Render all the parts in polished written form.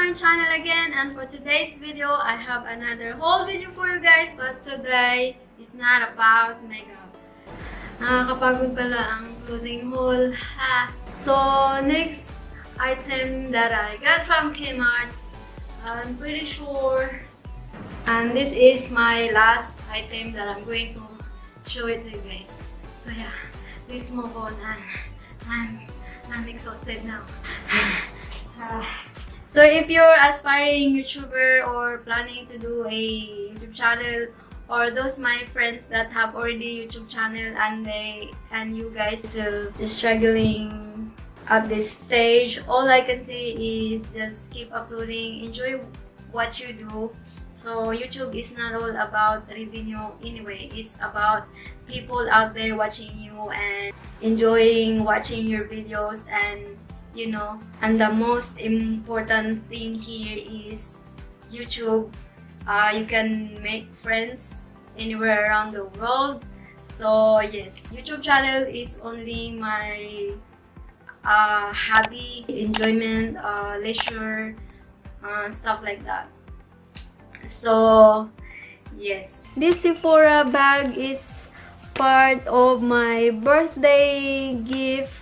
my channel again, and for today's video I have another haul video for you guys, but today is not about makeup. Nakakapagod pala ang clothing haul. So next item that I got from Kmart, I'm pretty sure, and this is my last item that I'm going to show it to you guys. So yeah, let's move on. I'm exhausted now. So if you're aspiring YouTuber or planning to do a YouTube channel, or those my friends that have already YouTube channel and you guys still struggling at this stage, all I can say is just keep uploading, enjoy what you do. So YouTube is not all about revenue anyway, it's about people out there watching you and enjoying watching your videos, and you know, and the most important thing here is YouTube. You can make friends anywhere around the world. So yes, YouTube channel is only my hobby, enjoyment, leisure, stuff like that. So yes, this Sephora bag is part of my birthday gift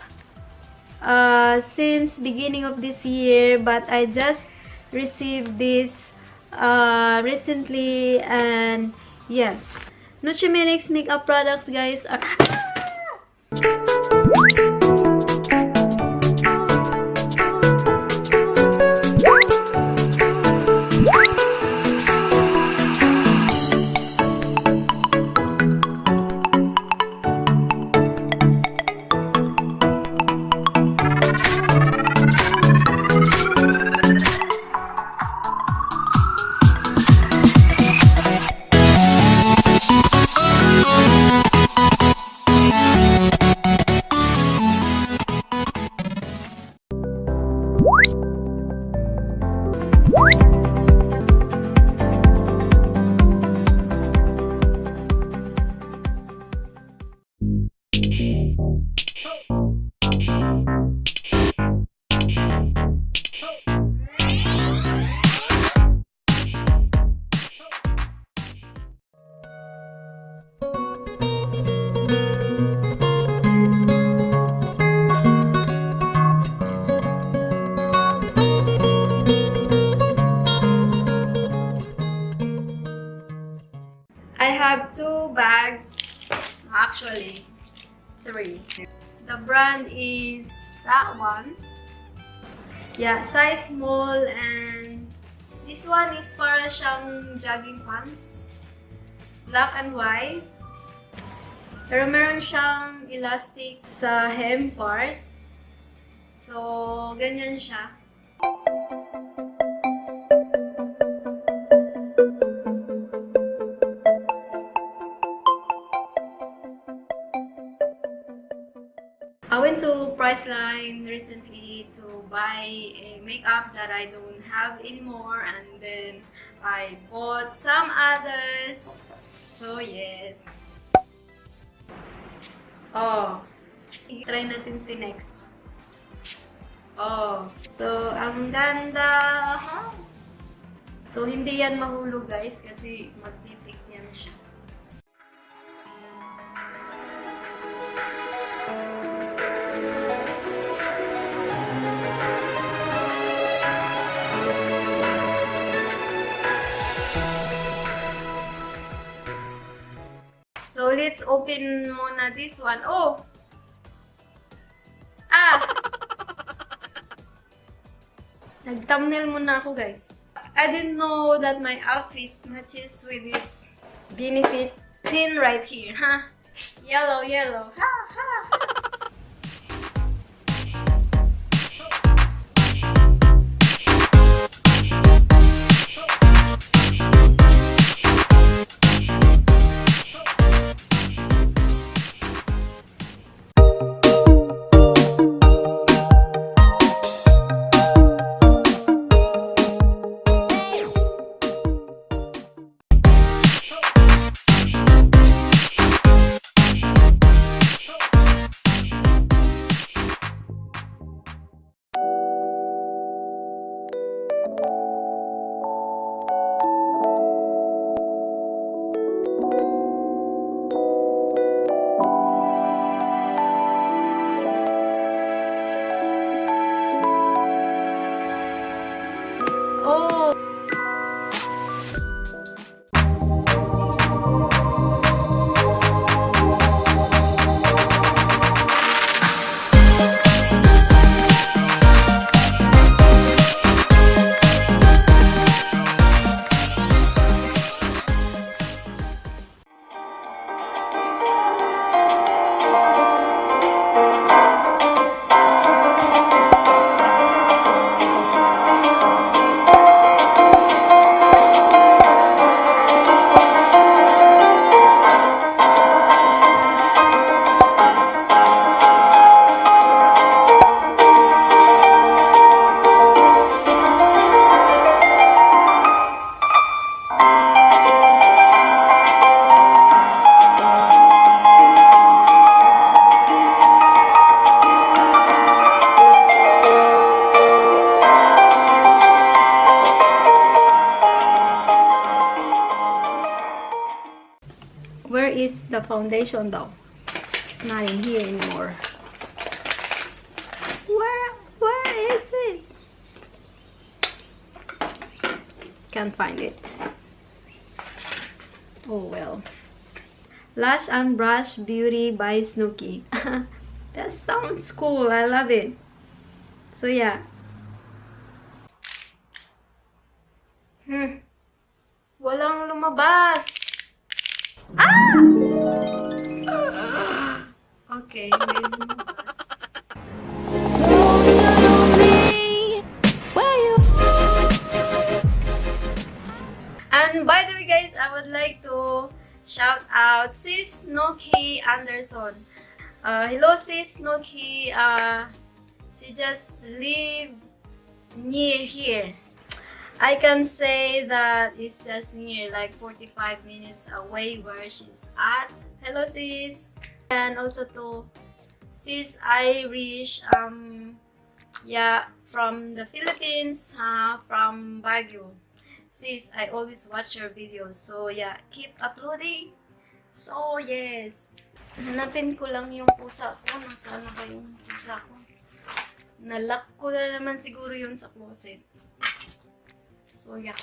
since beginning of this year, but I just received this recently. And yes, Nutrimenix makeup products, guys, are I have two bags, actually three. The brand is that one. Yeah, size small, and this one is para siyang jogging pants. Black and white. Pero meron siyang elastic sa hem part. So, ganyan siya. I went to Priceline recently to buy a makeup that I don't have anymore, and then I bought some others. So yes. Oh, try natin si next. Oh, so ang ganda. So hindi yan mahulog, guys, kasi magnetic yan siya. So, let's open muna this one. Oh! Nag-thumbnail muna ako, guys. I didn't know that my outfit matches with this benefit tin right here, huh? Yellow, yellow. Ha, ha! foundation though. It's not in here anymore. Where is it? Can't find it. Oh well. Lash and Brush Beauty by Snooki. That sounds cool. I love it. So yeah. Walang lumabas. Ah! Okay, may lumabas. And by the way guys, I would like to shout out Sis Snooki Anderson. Hello Sis Snooki. She just live near here. I can say that it's just near, like 45 minutes away where she's at. Hello sis. And also to Sis Irish, yeah, from the Philippines, from Baguio. Sis, I always watch your videos. So yeah, keep uploading. So yes. Hanapin ko lang yung pusa ko. Nasaan na ba yung pusa ko? Nalock ko na naman siguro yun sa closet. So yeah.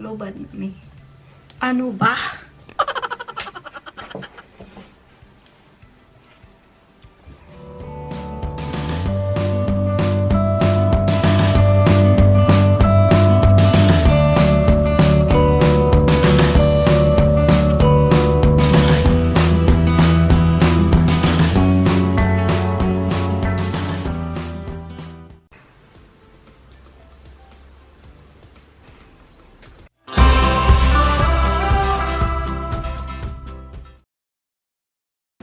Loban mi. Ano ba?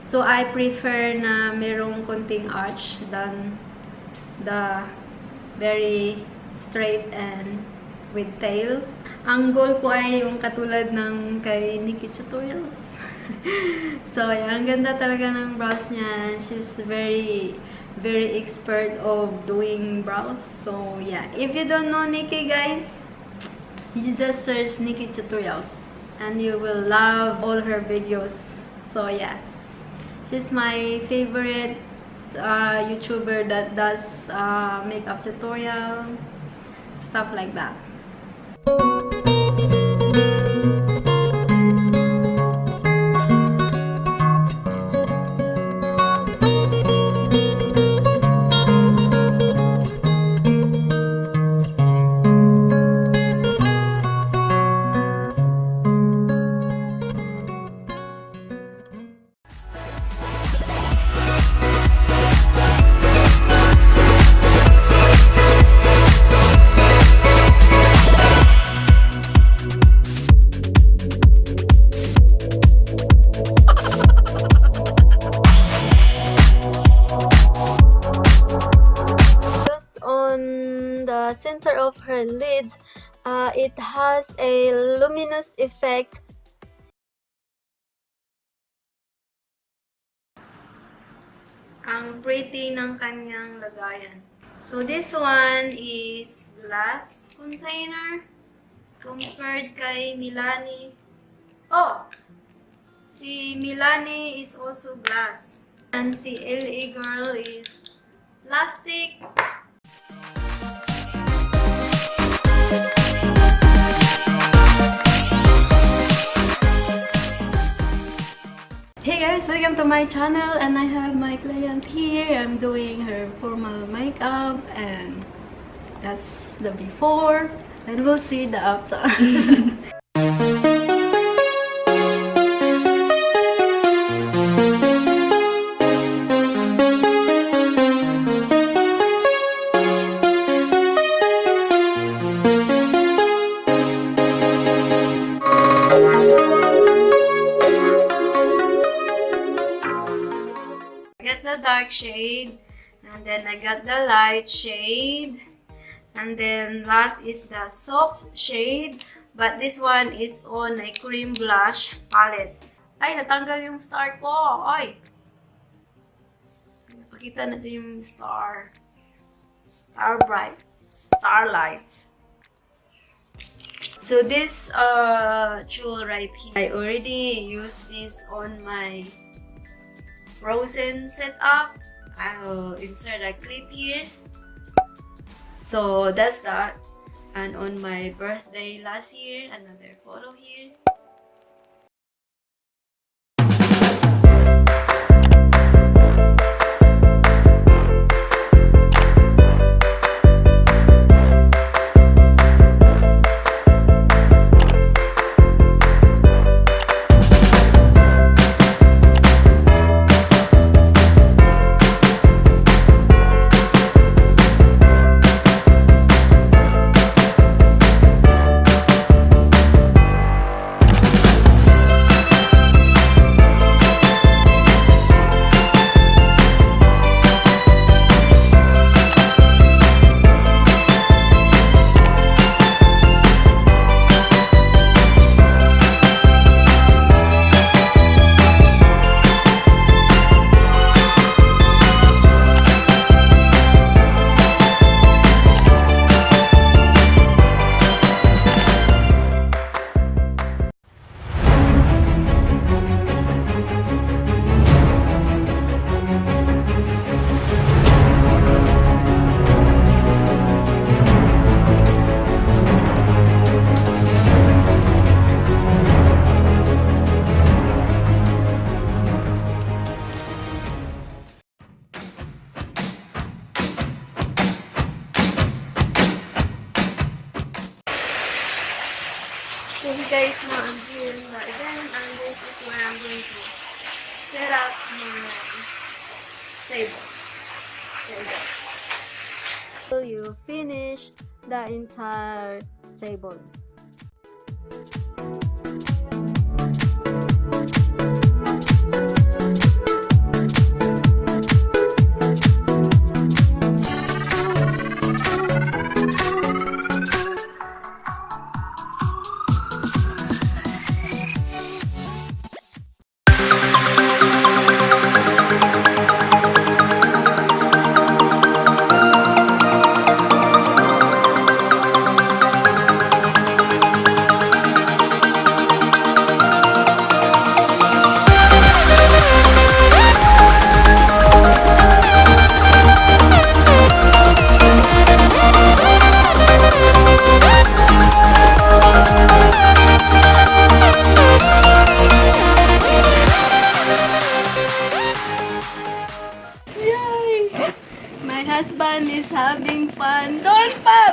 So I prefer na merong konting arch than the very straight and with tail. Ang goal ko ay yung katulad ng kay Nikki Tutorials. So yeah, ang ganda talaga ng brows niya. She's very expert of doing brows. So yeah, if you don't know Nikki guys, you just search Nikki Tutorials and you will love all her videos. So yeah. She's my favorite YouTuber that does makeup tutorial, stuff like that. Center of her lids, it has a luminous effect. Ang pretty ng kanyang lagayan. So this one is glass container compared kay Milani. Oh, si Milani is also glass, and si LA Girl is plastic. Hey guys, welcome to my channel, and I have my client here. I'm doing her formal makeup, and that's the before, and we'll see the after. dark shade. And then I got the light shade. And then last is the soft shade. But this one is on a cream blush palette. Ay, natanggal yung star ko. Ay! Pakita natin yung star. Star bright. Starlight. So this tulle right here, I already used this on my frozen setup. I'll insert a clip here. So that's that. And on my birthday last year, another photo here. So you guys know I'm here in the event, and this is where I'm going to set up my table. So yes. You finish the entire table. My husband is having fun. Don't fall!